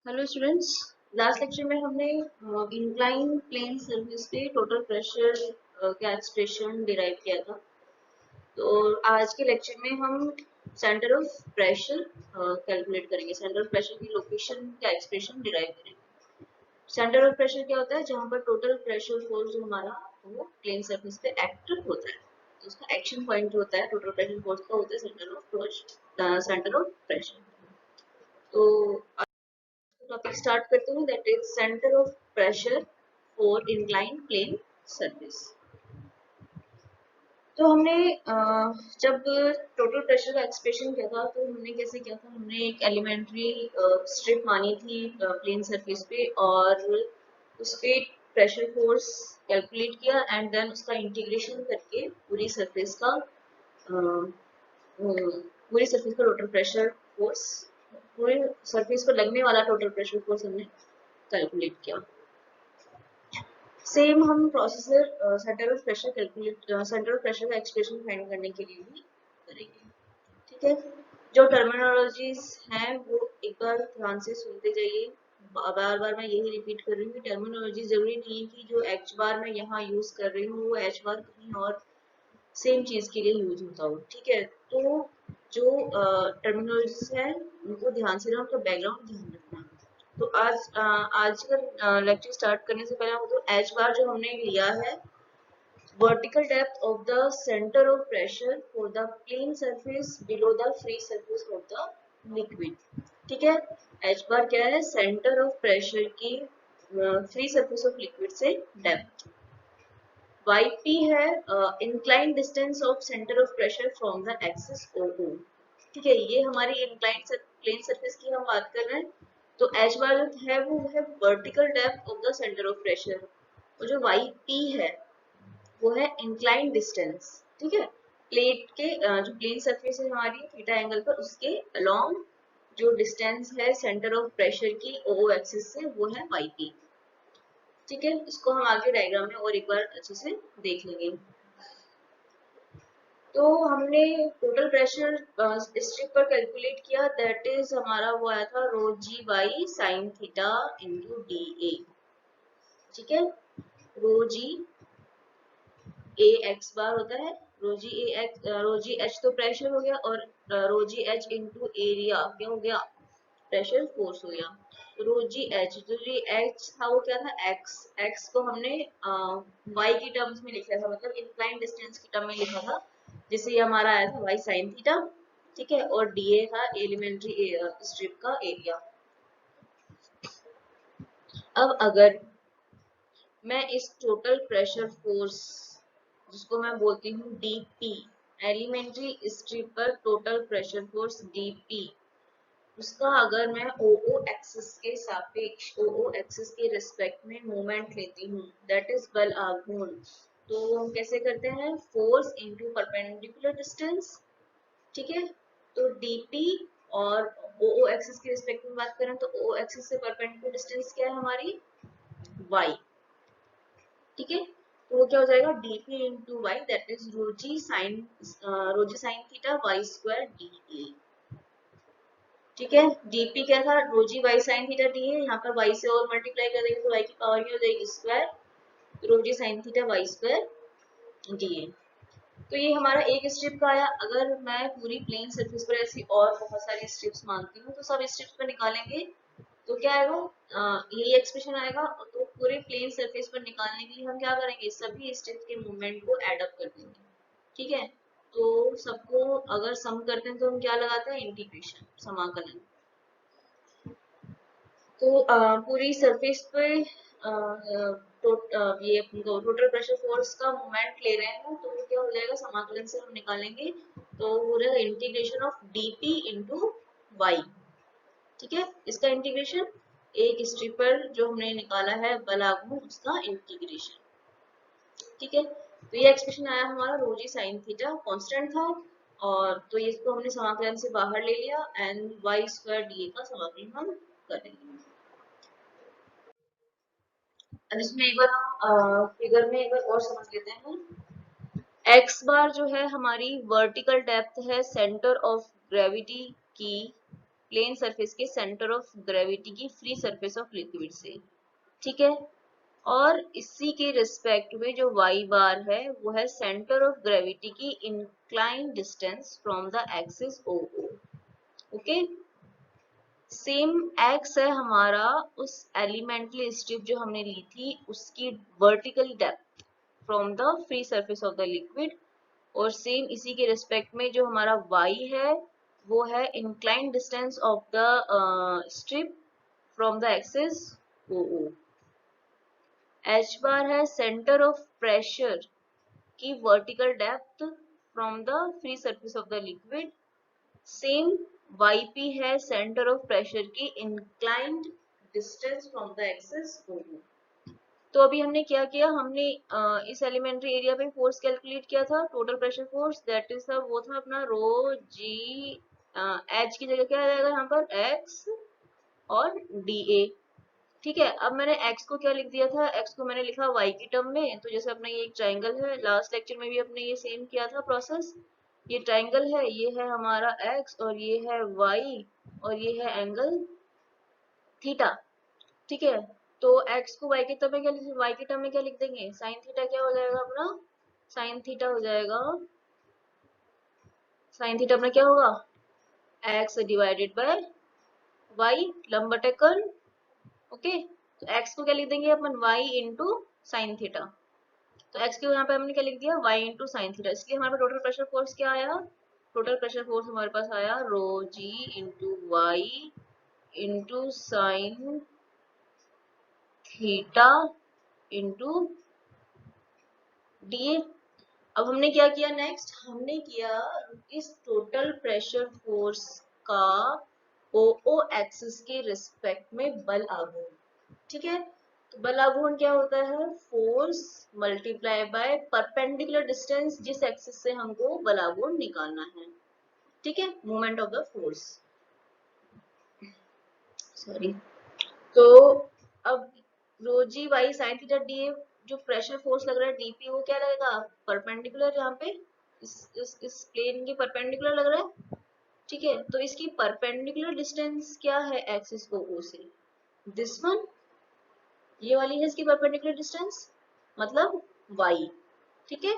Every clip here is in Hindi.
Hello students. लास्ट लेक्चर में हमने इंक्लाइन प्लेन सर्फेस पे टोटल प्रेशर का एक्सप्रेशन डिराइव किया था। तो आज के लेक्चर में हम सेंटर ऑफ प्रेशर कैलकुलेट करेंगे। सेंटर ऑफ प्रेशर की लोकेशन का एक्सप्रेशन डिराइव करेंगे। सेंटर ऑफ प्रेशर क्या होता है? जहाँ पर टोटल प्रेशर फोर्स जो हमारा वो प्लेन सर्फेस पे एक्ट होता है, तो उसका एक्शन पॉइंट जो होता है टोटल प्रेशर फोर्स का होता है सेंटर ऑफ प्रेशर। तो टॉपिक स्टार्ट करते हैं, that is centre of pressure for incline plane surface. तो हमने जब टोटल प्रेशर का एक्सप्रेशन किया था तो हमने कैसे किया था? हमने एक एलिमेंट्री स्ट्रिप मानी थी प्लेन सरफेस पे और उस पे प्रेशर फोर्स कैलकुलेट किया एंड देन उसका इंटीग्रेशन करके पूरी सरफेस का टोटल प्रेशर फोर्स, पूरे सरफेस पर लगने वाला टोटल प्रेशर फोर्स हमने कैलकुलेट किया। सेम हम प्रोसेसर सेंटर ऑफ प्रेशर का एक्सप्रेशन फाइंड करने के लिए भी करेंगे। ठीक है, जो टर्मिनोलॉजीज हैं वो एक बार ध्यान से सुनते जाइए। बार बार मैं यही रिपीट कर रही हूँ कि टर्मिनोलॉजी जरूरी नहीं है कि जो एच बार मैं यहाँ यूज कर रही हूँ वो एच बार कहीं और सेम चीज के लिए यूज होता हो। ठीक है, तो जो टर्मिनोलॉजीज है उनको ध्यान से ना, उनका बैकग्राउंड ध्यान रखना। तो आज का लेक्चर स्टार्ट करने से पहले तो एच बार जो हमने लिया है, vertical depth of the centre of pressure for the plane surface below the free surface of the liquid. ठीक है, एच बार क्या है? सेंटर ऑफ प्रेशर की फ्री सरफेस ऑफ लिक्विड से डेप्थ। yp है incline distance of centre of pressure from the axis OO। ठीक है, ये हमारी इंक्लाइन प्लेन सरफेस की हम बात कर रहे हैं। तो एच बार जो है वो है vertical depth of the centre of pressure, और जो yp है वो है इंक्लाइन डिस्टेंस। ठीक है, प्लेट के जो प्लेन सरफेस है हमारी थीटा एंगल पर, उसके अलोंग जो डिस्टेंस है सेंटर ऑफ प्रेशर की OO एक्सिस से वो है yp। ठीक है, इसको हम आगे डायग्राम में और एक बार अच्छे से देख लेंगे। तो हमने टोटल प्रेशर स्ट्रिप पर कैलकुलेट किया, दैट इज हमारा वो आया था rho g by sine theta into d A. ठीक है, रो जी ए एक्स बार होता है, रो जी एच तो प्रेशर हो गया, और रो जी एच इंटू एरिया क्या हो गया? प्रेशर फोर्स हो गया। रो जी एच, जो जी एच था वो क्या था? एक्स। एक्स को हमने वाई की टर्म्स में लिखा था, मतलब इंक्लाइन डिस्टेंस की टर्म में लिखा था, जिससे ये हमारा आया था वाई साइन थीटा। ठीक है, और डी ए था एलिमेंट्री स्ट्रिप का एरिया। अब अगर मैं इस टोटल प्रेशर फोर्स, जिसको मैं बोलती हूँ डीपी, एलिमेंट्री स्ट्रिप पर टोटल प्रेशर फोर्स डीपी, उसका अगर मैं OO एक्सिस के सापेक्ष, OO एक्सिस के रिस्पेक्ट में मोमेंट लेती हूँ, दैट इज बल आघूर्ण। तो हम कैसे करते हैं? Force into perpendicular distance. ठीक है, तो डीपी और OO एक्सिस के रिस्पेक्ट में बात करें तो OO एक्सिस से परपेंडिकुलर डिस्टेंस क्या है हमारी? y। ठीक है, तो वो क्या हो जाएगा? dp into y, that is rho g sine theta y square d A. ठीक है, dp क्या था? रोजी वाई साइन थीटा डी है, यहाँ पर y से और मल्टीप्लाई कर देंगे तो y की पावर क्या हो जाएगी? Square, rho g sine theta y square D है। तो ये हमारा एक स्ट्रिप का आया। अगर मैं पूरी प्लेन सरफेस पर ऐसी और बहुत सारी स्ट्रिप्स मानती हूँ तो सब स्ट्रिप्स पर निकालेंगे तो क्या आएगा? यही एक्सप्रेशन आएगा। तो पूरे प्लेन सरफेस पर निकालने के लिए हम क्या करेंगे? सभी स्ट्रिप्स के मूवमेंट को एड अप कर देंगे। ठीक है, तो सबको अगर सम करते हैं तो हम क्या लगाते हैं? इंटीग्रेशन, समाकलन। तो पूरी सरफेस पे ये टोटल प्रेशर फोर्स का मोमेंट ले रहे हैं, तो वो क्या हो जाएगा? समाकलन से हम निकालेंगे तो हो रहा है integration of DP into y. ठीक है, इसका इंटीग्रेशन, एक स्ट्रिप पर जो हमने निकाला है बल आघूर्ण, उसका इंटीग्रेशन। ठीक है, तो ये एक्सप्रेशन आया हमारा रोजी साइन थीटा कांस्टेंट था, और तो इसको हमने समाकलन से बाहर ले लिया एंड वाई स्क्वायर डी का समाकलन हम करेंगे। अब इसमें एक बार हम फिगर में एक बार और समझ लेते हैं। एक्स बार जो है हमारी वर्टिकल डेप्थ है सेंटर ऑफ ग्रेविटी की प्लेन सरफेस के सेंटर ऑफ ग्रेविटी की फ्री सरफेस ऑफ लिक्विड से, ठीक है। और इसी के रिस्पेक्ट में जो y बार है वो है सेंटर ऑफ ग्रेविटी की incline distance from the axis O O, okay. Same x है हमारा उस एलिमेंटल स्ट्रिप जो हमने ली थी उसकी vertical depth from the free surface of the liquid, और सेम इसी के रिस्पेक्ट में जो हमारा y है वो है incline distance of the strip from the axis O O. h bar है सेंटर ऑफ प्रेशर की vertical depth from the free surface of the liquid, same yp है सेंटर ऑफ प्रेशर की inclined distance from the axis O. तो अभी हमने क्या किया, हमने इस एलिमेंट्री एरिया पे फोर्स कैलकुलेट किया था, total pressure force that is वो था अपना रो जी, एच की जगह क्या आ जाएगा यहाँ पर x और dA, ठीक है। अब मैंने x को क्या लिख दिया था, x को मैंने लिखा y की टर्म में। तो जैसे अपना ये एक ट्राइंगल है, लास्ट लेक्चर में भी अपने ये सेम किया था प्रोसेस। ये ट्राइंगल है, ये है हमारा x और ये है y और ये है एंगल थीटा, ठीक है। तो x को y की टर्म में क्या लिख, y की टर्म में क्या लिख देंगे, साइन थीटा क्या हो जाएगा अपना, साइन थीटा हो जाएगा, साइन थीटा अपना क्या होगा, x डिवाइडेड बाय y लंब बटे कर्ल, ओके। तो x को क्या लिख देंगे अपन, y इंटू साइन थीटा। तो x को यहाँ पे हमने क्या लिख दिया, y इंटू साइन थीटा। इसलिए हमारे पास टोटल प्रेशर फोर्स क्या आया, टोटल प्रेशर फोर्स हमारे पास आया rho g into y into sine theta into d. अब हमने क्या किया, नेक्स्ट हमने किया इस टोटल प्रेशर फोर्स का ओ ओ एक्सिस के रिस्पेक्ट में बल आघूर्ण, ठीक है। तो बल आघूर्ण क्या होता है, force multiply by perpendicular distance जिस एक्सिस से हमको बल आघूर्ण निकालना है, ठीक है, moment of the force, sorry. तो अब रो g Y sine theta D, जो प्रेशर फोर्स लग रहा है डीपी वो क्या लगेगा, परपेंडिकुलर, यहाँ पे इस प्लेन के परपेंडिकुलर लग रहा है, ठीक है। तो इसकी परपेंडिकुलर डिस्टेंस क्या है एक्सिस ओ ओ से, दिस वन, ये वाली है इसकी परपेंडिकुलर डिस्टेंस, मतलब y, ठीक है।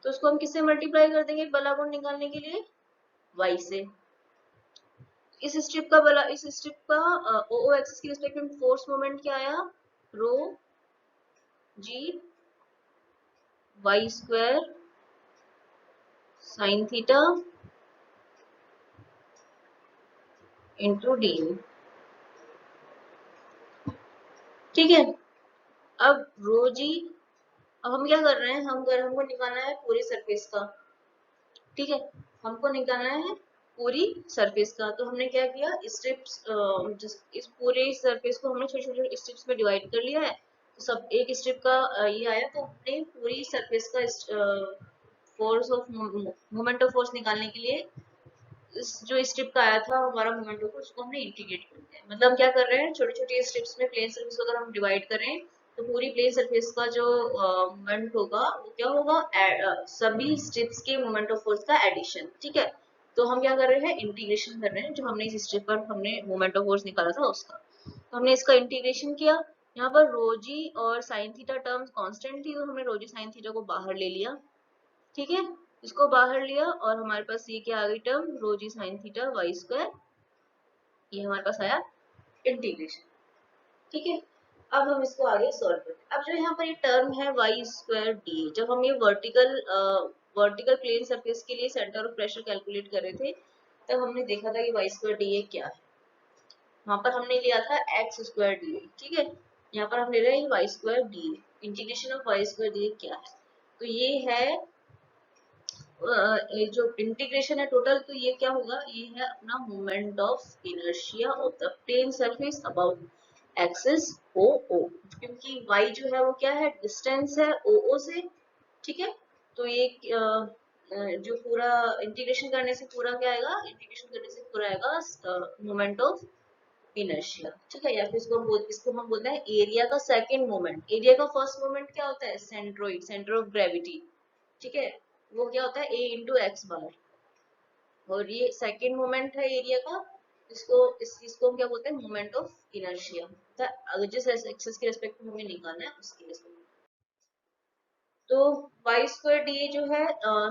तो उसको हम किससे मल्टीप्लाई कर देंगे बल आघूर्ण निकालने के लिए, y से। इस स्ट्रिप का बला, इस स्ट्रिप का ओ ओ एक्सिस के रिस्पेक्ट में फोर्स मोमेंट क्या आया, rho g y square sine theta into d, ठीक है। अब रो जी, अब हम क्या कर रहे हैं, हमको निकालना है पूरी सरफेस का, ठीक है, हमको निकालना है पूरी सरफेस का। तो हमने क्या किया, स्ट्रिप्स, इस पूरे सरफेस को हमने छोटे छोटे स्ट्रिप्स में डिवाइड कर लिया है। तो सब एक स्ट्रिप का ये आया, तो हमने पूरी सरफेस का force of moment of force निकालने के लिए इस जो स्ट्रिप का आया था हमारा मोमेंट ऑफ फोर्स, उसको हमने इंटीग्रेट कर दिया है। मतलब हम क्या कर रहे हैं, छोटे छोटे स्ट्रिप्स में प्लेन सरफेस को अगर हम डिवाइड करें तो पूरी प्लेन सरफेस का जो मोमेंट होगा वो क्या होगा, सभी स्ट्रिप्स के मोमेंट ऑफ फोर्स का एडिशन, ठीक है। तो हम क्या कर रहे हैं, इंटीग्रेशन कर रहे हैं, जो हमने इस स्ट्रिप पर हमने मोमेंट ऑफ फोर्स निकाला था उसका। तो हमने इसका इंटीग्रेशन किया, यहाँ पर रोजी और साइन थीटा टर्म्स कांस्टेंट थी, तो हमने रोजी साइन थीटा को बाहर ले लिया, ठीक है। इसको बाहर लिया और हमारे पास ये क्या आ गई टर्म, रो जी साइन थीटा वाई स्क्वायर, ये हमारे पास आया इंटीग्रेशन, ठीक है। अब हम इसको आगे सॉल्व करते हैं। अब जो यहाँ पर ये टर्म है वाई स्क्वायर डी, जब हम ये वर्टिकल प्लेन सरफेस के लिए सेंटर ऑफ प्रेशर कैलकुलेट कर रहे थे तब हमने देखा था कि वाई स्क्वायर डी क्या है। वहां पर हमने लिया था एक्स स्क्वायर डी, ठीक है। यहाँ पर हम ले रहे हैं y square D, integration of y square D क्या है, तो ये है ये जो इंटीग्रेशन है टोटल, तो ये क्या होगा, ये है अपना moment of inertia of the plane surface about axis O O, क्योंकि y जो है वो क्या है, डिस्टेंस है ओ ओ से, ठीक है। तो ये जो पूरा इंटीग्रेशन करने से पूरा क्या आएगा, इंटीग्रेशन करने से पूरा आएगा मोमेंट ऑफ इनर्शिया, ठीक है। या फिर इसको हम बोलते हैं एरिया का सेकंड मोमेंट। एरिया का फर्स्ट मोमेंट क्या होता है, सेंट्रोइड, सेंटर ऑफ ग्रेविटी, ठीक है, वो क्या होता है a इंटू एक्स बार, और ये सेकेंड मोमेंट है एरिया का, इस चीज को हम क्या बोलते हैं, मोमेंट ऑफ इनर्शिया। अगर जिस एक्सिस के रेस्पेक्ट में हमें निकालना है उसके रेस्पेक्ट। तो y square dA जो है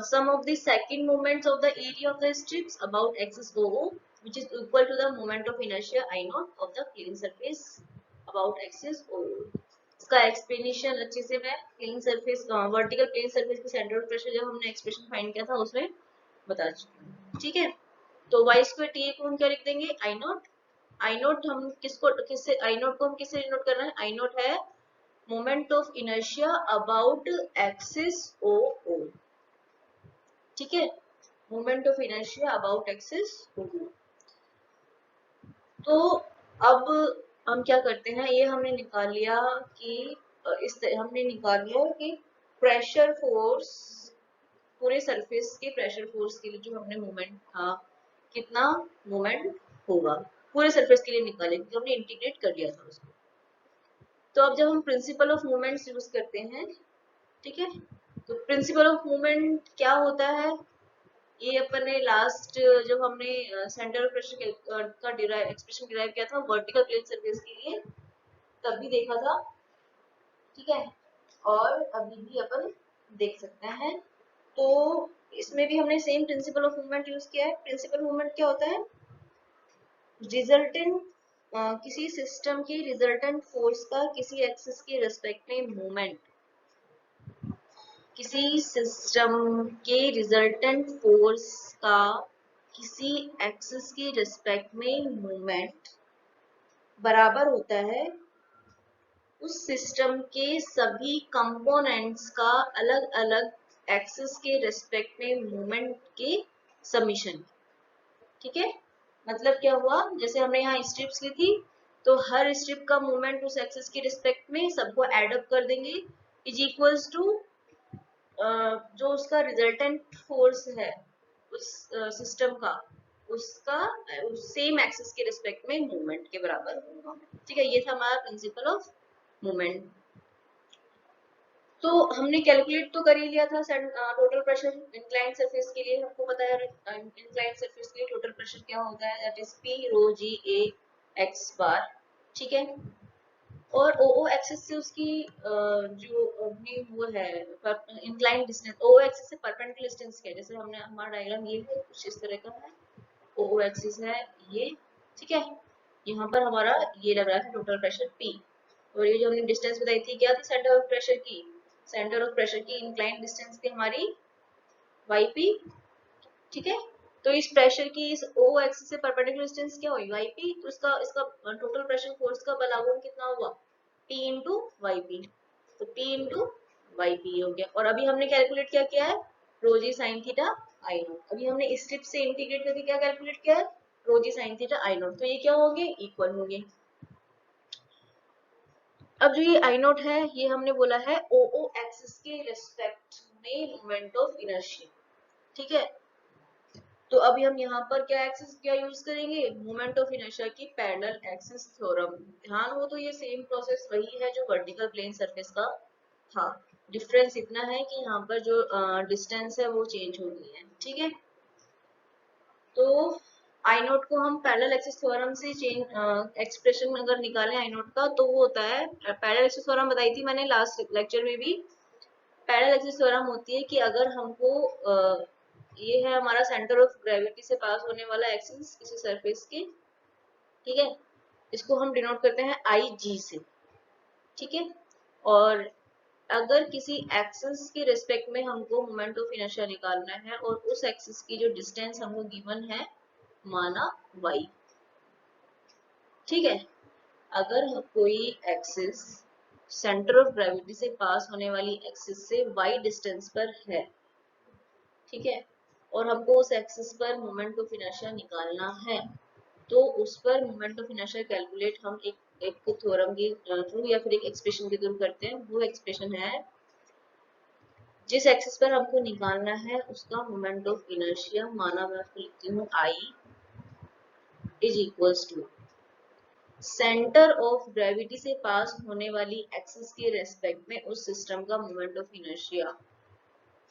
sum of the second moments of the area of the strips about axis OO which is equal to the moment of inertia I naught of the plane surface about axis OO। इसका एक्सप्लेनेशन अच्छे से मैं plane surface vertical plane surface के सेंटर ऑफ प्रेशर जब हमने एक्सप्रेशन फाइंड किया था उसमें बता चुकी हूँ। ठीक है, तो y स्क्वायर टी को हम क्या लिख देंगे, आई नॉट। आई नॉट हम किससे आई नॉट को हम किससे डिनोट कर रहे हैं, आई नॉट है moment of inertia about axis O O. ठीक है, moment of inertia about axis O O. तो अब हम क्या करते हैं, ये हमने निकाल लिया कि हमने निकाल लिया कि प्रेशर फोर्स, पूरे सरफेस के प्रेशर फोर्स के लिए जो हमने मोमेंट था, कितना मोमेंट होगा पूरे सरफेस के लिए निकाले, क्योंकि हमने इंटीग्रेट कर लिया था उसको। तो अब जब हम प्रिंसिपल ऑफ मोमेंट्स यूज करते हैं, ठीक है, तो प्रिंसिपल ऑफ मोमेंट क्या होता है, ये अपन ने लास्ट जब हमने सेंटर ऑफ प्रेशर का एक्सप्रेशन डिराइव किया था वर्टिकल प्लेन सरफेस के लिए, तब भी देखा था। ठीक है, और अभी भी अपन देख सकते हैं। तो इसमें भी हमने same principle of movement use किया है। प्रिंसिपल मूवमेंट क्या होता है, रिजल्टेंट किसी सिस्टम की रिजल्टेंट फोर्स का किसी एक्सिस के रेस्पेक्ट में मूवमेंट, किसी सिस्टम के रिजल्टेंट फोर्स का किसी एक्सिस के रेस्पेक्ट में मूवमेंट बराबर होता है उस सिस्टम के सभी कंपोनेंट्स का अलग अलग एक्सिस के रेस्पेक्ट में मूवमेंट के समीशन। ठीक है, मतलब क्या हुआ, जैसे हमने यहाँ स्ट्रिप्स ली थी, तो हर स्ट्रिप का मूवमेंट उस एक्सिस के रिस्पेक्ट में सबको एड अप कर देंगे, इज इक्वल्स टू जो उसका रिजल्टेंट फोर्स है उस सिस्टम का, उसका सेम एक्सिस के रिस्पेक्ट में मूवमेंट के बराबर होगा। ठीक है, ये था हमारा प्रिंसिपल ऑफ मूवमेंट। तो हमने कैलकुलेट तो कर ही लिया था टोटल प्रेशर इंक्लाइंड सरफेस के लिए। हमको पता है इंक्लाइंड सरफेस के लिए टोटल प्रेशर क्या होता है, that is P rho G A x बार। ठीक है, और OO एक्सिस से उसकी जो अपनी वो है इंक्लाइंड डिस्टेंस, OO एक्सिस से परपेंडिकुलर डिस्टेंस क्या है, जैसे हमने हमारा डायग्राम ये है कुछ इस तरह का है, OO एक्सिस है ये। ठीक है, यहाँ पर हमारा ये लग रहा है टोटल प्रेशर P, और ये जो हमने डिस्टेंस बताई थी क्या थी, सेंटर ऑफ प्रेशर की, सेंटर ऑफ प्रेशर की इंक्लाइंड डिस्टेंस थी हमारी YP। ठीक है, तो इस प्रेशर की इस O एक्सिस से परपेंडिकुलर डिस्टेंस क्या हुई, YP, तो इसका इसका टोटल प्रेशर फोर्स का बलागुण कितना हुआ, P इंटू YP, तो P इंटू YP हो गया। और अभी हमने कैलकुलेट क्या किया है, रोजी साइन थीटा आई नॉट। अभी हमने इस स्ट्रिप से इंटीग्रेट करके क्या कैलकुलेट किया है, रोजी साइन थीटा आई नॉट, तो ये क्या होंगे, इक्वल होंगे। अब जो ये आई नॉट है, ये हमने बोला है OO एक्सिस के रिस्पेक्ट में मोमेंट ऑफ इनर्शिया। ठीक है, तो अभी हम यहाँ पर क्या एक्सिस क्या यूज करेंगे, मोमेंट ऑफ इनर्शिया की पैरेलल एक्सिस थ्योरम। ध्यान हो तो ये सेम प्रोसेस वही है जो वर्टिकल प्लेन सरफेस का था, डिफरेंस इतना है कि यहाँ पर जो डिस्टेंस है वो चेंज हो गई है। ठीक है, तो आई नोट को हम पैरेलल एक्सिस थ्योरम से चेंज एक्सप्रेशन अगर निकालें आई नोट का, तो वो होता है पैरेलल एक्सिस थ्योरम बताई थी मैंने लास्ट लेक्चर में भी। पैरेलल एक्सिस थ्योरम होती है कि अगर हमको ये है हमारा सेंटर ऑफ ग्रेविटी से पास होने वाला एक्सिस किसी सरफेस के, ठीक है, इसको हम डिनोट करते हैं IG से। ठीक है, और अगर किसी एक्सिस के रिस्पेक्ट में हमको मोमेंट ऑफ इनर्शिया निकालना है और उस एक्सिस की जो डिस्टेंस हमको गिवन है माना y। ठीक है, अगर कोई एक्सिस सेंटर ऑफ ग्रेविटी से पास होने वाली एक्सिस से y डिस्टेंस पर है, ठीक है, और हमको उस एक्सिस पर मोमेंट ऑफ इनर्शिया निकालना है, तो उस पर मोमेंट ऑफ इनर्शिया कैलकुलेट हम एक थ्योरम के थ्रू या फिर एक एक्सप्रेशन के थ्रू करते हैं। वो एक्सप्रेशन है, जिस एक्सिस पर हमको निकालना है उसका मोमेंट ऑफ इनर्शिया माना मैं उसको लिखती हूँ I is equals to centre of gravity से पास होने वाली एक्सिस के रेस्पेक्ट में उस सिस्टम का मोमेंट ऑफ इनर्शिया।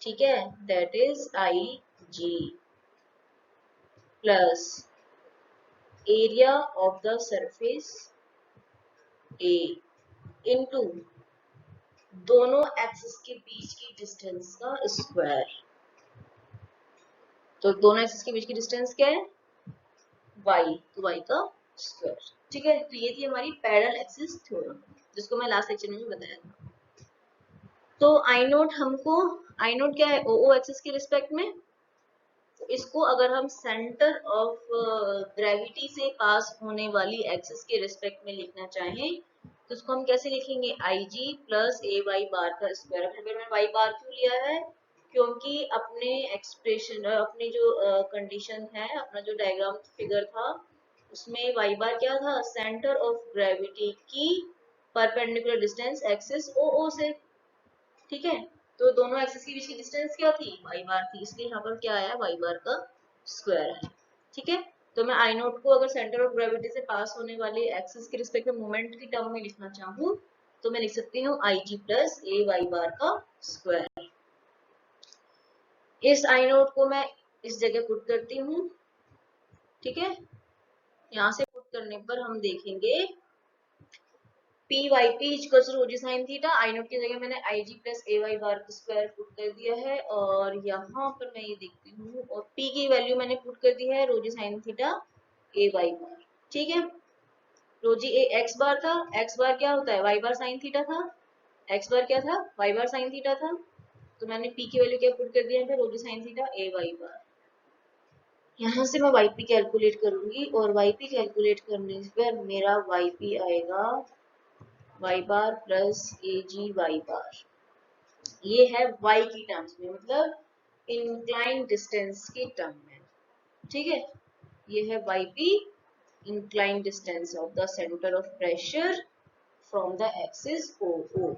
ठीक है, that is IG plus area of the surface A into दोनों एक्सिस के बीच की डिस्टेंस का स्क्वायर। तो दोनों एक्सिस के बीच की डिस्टेंस क्या है, y, तो y का स्क्वायर। ठीक है, तो ये थी हमारी पैरेलल एक्सिस थ्योरम, जिसको मैं लास्ट लेक्चर में भी बताया था। तो आई नोट क्या है, ओ एक्सिस के रिस्पेक्ट में। तो इसको अगर हम सेंटर ऑफ ग्रेविटी से पास होने वाली एक्सिस के रिस्पेक्ट में लिखना चाहें तो उसको हम कैसे लिखेंगे, आई जी प्लस ए वाई बार का स्क्वायर। फिर मैंने वाई बार क्यों लिया है, क्योंकि अपने एक्सप्रेशन अपनी जो कंडीशन है, अपना जो डायग्राम फिगर था उसमें वाई बार क्या था, सेंटर ऑफ ग्रेविटी की परपेंडिकुलर डिस्टेंस एक्सिस ओ ओ से। ठीक है, तो दोनों एक्सिस के बीच की डिस्टेंस क्या थी, y बार थी, इसलिए यहाँ पर क्या आया, y बार का स्क्वायर है। ठीक है, तो मैं आई नोट को अगर सेंटर ऑफ ग्रेविटी से पास होने वाले एक्सिस के रिस्पेक्ट में मोमेंट की टर्म में लिखना चाहूँ तो मैं लिख सकती हूँ आई जी प्लस ए वाई बार का स्क्वायर। इस आई नोट को मैं इस जगह पुट करती हूँ। ठीक है, यहाँ से पुट करने पर हम देखेंगे P y P equal to rho g sine theta, I naught की जगह मैंने आई जी प्लस ए वाई बार का स्क्वायर पुट कर दिया है, और यहाँ पर मैं ये देखती हूँ और पी की वैल्यू मैंने पुट कर दी है रोजी साइन थीटा ए वाई बार। ठीक है, रोजी ए एक्स बार था, एक्स बार क्या होता है, वाई बार साइन थीटा था, एक्स बार क्या था, वाई बार साइन थीटा था, तो मैंने पी की वैल्यू क्या पुट कर दिया है, रोजी साइन थीटा ए वाई बार। यहाँ से मैं वाई पी कैलकुलेट करूंगी और वाई पी कैलकुलेट करने पर मेरा वाई पी आएगा वाई बार प्लस ए जी वाई बार। ये है y की टर्म्स में, मतलब इंक्लाइन डिस्टेंस की टर्म में। ठीक है, ये है yp incline distance of the centre of pressure from the axis O O.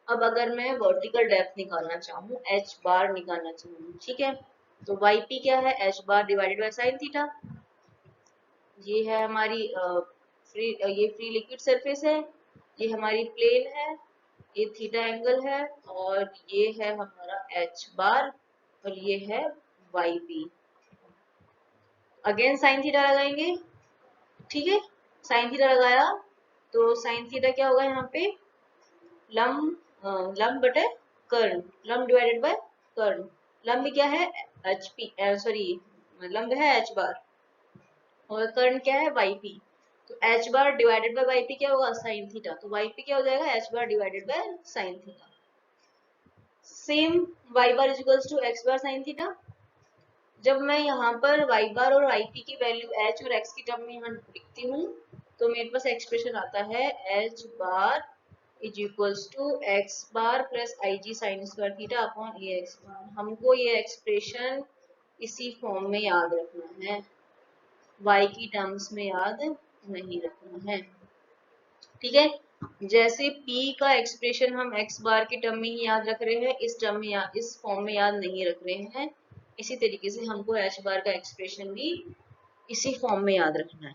अब अगर मैं वर्टिकल डेप्थ निकालना चाहूँ, h बार निकालना चाहूँ, ठीक है, तो yp क्या है, h bar divided by sine theta. ये है हमारी ये फ्री लिक्विड सरफेस है, ये हमारी प्लेन है, ये थीटा एंगल है, और ये है हमारा h बार, और ये है yp। अगेन साइन थीटा लगाएंगे। ठीक है, साइन थीटा लगाया तो साइन थीटा क्या होगा यहाँ पे, लंब बटे कर्ण, लंब डिवाइडेड बाय कर्ण। लंब क्या है, एच पी, सॉरी लंब है h बार, और कर्ण क्या है yp। तो h bar divided bye yp क्या होगा, साइन थीटा, तो yp क्या हो जाएगा, h bar divided by sine theta. Same y bar is equals to x bar sine theta. जब मैं यहाँ पर y बार और yp की वैल्यू h और x की टर्म में यहाँ लिखती हूँ तो मेरे पास एक्सप्रेशन आता है h bar is equals to x bar plus I G sine square theta upon A x bar. हमको ये एक्सप्रेशन इसी फॉर्म में याद रखना है, y की टर्म्स में याद नहीं रखना है। ठीक है, जैसे p का एक्सप्रेशन हम x बार के टर्म में ही याद रख रहे हैं, इस टर्म में इस फॉर्म में याद नहीं रख रहे हैं, इसी तरीके से हमको h बार का एक्सप्रेशन भी इसी फॉर्म में याद रखना है।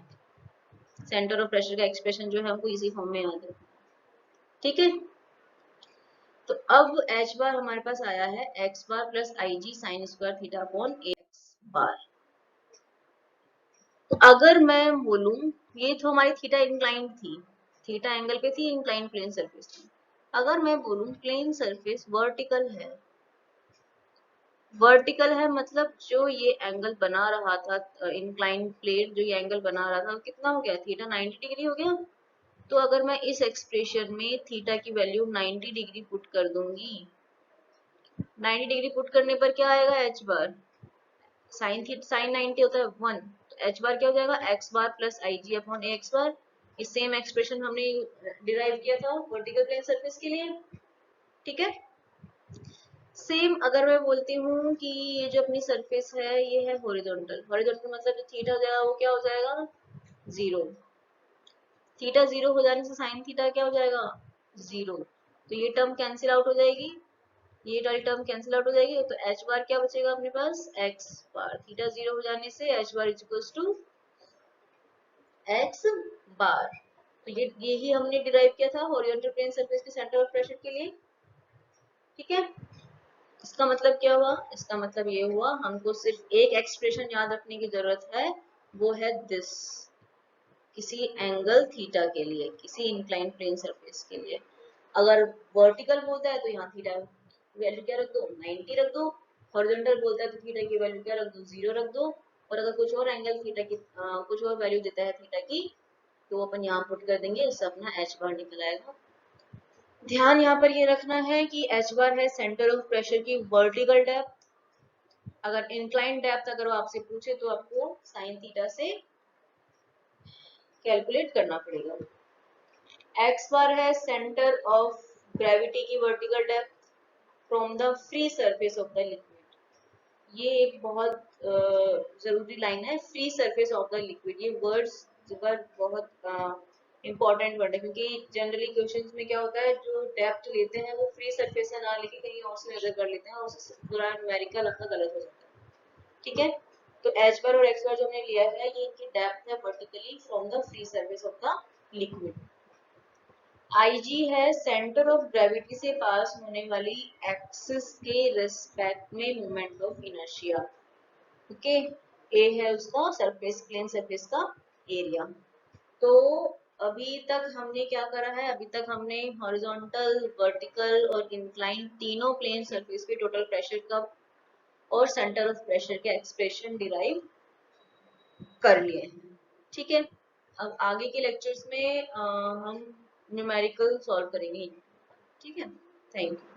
सेंटर ऑफ प्रेशर का एक्सप्रेशन जो है हमको इसी फॉर्म में याद रखना है। ठीक है, तो अब h बार हमारे पास आया है x bar plus I G sine square theta upon A x bar. तो अगर मैं बोलूं, ये तो हमारी थीटा इंक्लाइन थी, थीटा एंगल पे थी, इंक्लाइन प्लेन सरफेस थी। अगर मैं बोलूं प्लेन सरफेस वर्टिकल है मतलब जो ये एंगल बना रहा था, इंक्लाइन प्लेन जो ये एंगल बना रहा था कितना हो गया, थीटा 90 डिग्री हो गया। तो अगर मैं इस एक्सप्रेशन में थीटा की वैल्यू 90 डिग्री पुट कर दूंगी, 90 डिग्री पुट करने पर क्या आएगा, एच बार साइन 90 होता है 1, तो एच बार क्या हो जाएगा, x bar plus I ji upon A x बार। इस सेम एक्सप्रेशन हमने डिराइव किया था वर्टिकल प्लेन सरफेस के लिए। ठीक है, सेम अगर मैं बोलती हूँ कि ये जो अपनी सरफेस है ये है हॉरिजॉन्टल, हॉरिजॉन्टल मतलब जो थीटा हो जाएगा वो क्या हो जाएगा, जीरो। थीटा जीरो हो जाने से साइन थीटा क्या हो जाएगा, जीरो। तो ये टर्म कैंसिल आउट हो जाएगी, ये वाली टर्म कैंसिल आउट हो जाएगी, तो एच बार क्या बचेगा अपने पास, एक्स बार। थीटा जीरो हो जाने से h bar is equals to x bar. तो ये यही हमने डिराइव किया था हॉरिजॉन्टल प्लेन सरफेस के सेंटर ऑफ प्रेशर के लिए। ठीक है, इसका मतलब क्या हुआ, इसका मतलब ये हुआ हमको सिर्फ एक एक्सप्रेशन याद रखने की जरूरत है, वो है दिस, किसी एंगल थीटा के लिए, किसी इंक्लाइन प्लेन सरफेस के लिए। अगर वर्टिकल बोलता है तो यहाँ थीटा वैल्यू क्या रख दो, 90 रख दो। हॉरिजॉन्टल बोलता है तो थीटा की वैल्यू क्या रख दो, 0 रख दो। और अगर कुछ और एंगल थीटा की कुछ और वैल्यू देता है थीटा की, तो अपन यहाँ पुट कर देंगे, इससे अपना एच बार निकल आएगा। ध्यान यहाँ पर ये रखना है कि एच बार है सेंटर ऑफ प्रेशर की वर्टिकल डेप्थ। अगर इंक्लाइन डेप्थ अगर वो आपसे पूछे तो आपको साइन थीटा से कैलकुलेट करना पड़ेगा। एक्स बार है सेंटर ऑफ ग्रेविटी की vertical depth from the free surface of the liquid. ये एक बहुत जरूरी लाइन है, free surface of the liquid. ये वर्ड्स बहुत इंपॉर्टेंट वर्ड है, क्योंकि जनरली क्वेश्चंस में क्या होता है, जो डेप्थ लेते हैं वो फ्री सरफेस से ना लेके कहीं और से मेजर कर लेते हैं, और उससे पूरा न्यूमेरिकल अपना गलत हो जाता है। ठीक है, तो एच बार और एक्स बार जो हमने लिया है, ये इनकी डेप्थ है vertically from the free surface of the liquid. IG है सेंटर ऑफ ग्रेविटी से पास होने वाली एक्सिस के रिस्पेक्ट में मोमेंट ऑफ इनर्शिया। ओके, ए है उसका सरफेस, प्लेन सरफेस का एरिया। तो अभी तक हमने क्या करा है, अभी तक हमने हॉरिजॉन्टल, वर्टिकल और इंक्लाइन तीनों प्लेन सरफेस पे टोटल प्रेशर का और सेंटर ऑफ प्रेशर के एक्सप्रेशन डिराइव कर लिए हैं। ठीक है, अब आगे के लेक्चर्स में हम न्यूमेरिकल सॉल्व करेंगे। ठीक है, थैंक यू।